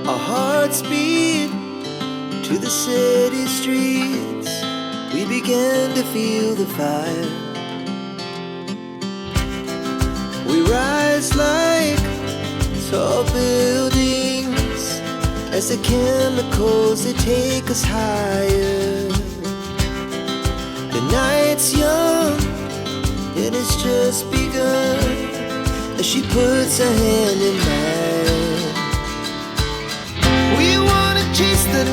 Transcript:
Our hearts beat to the city streets. We began to feel the fire. We rise like tall buildings as the chemicals, they take us higher. The night's young and it's just begun as she puts her hand in mine. We wanna chase the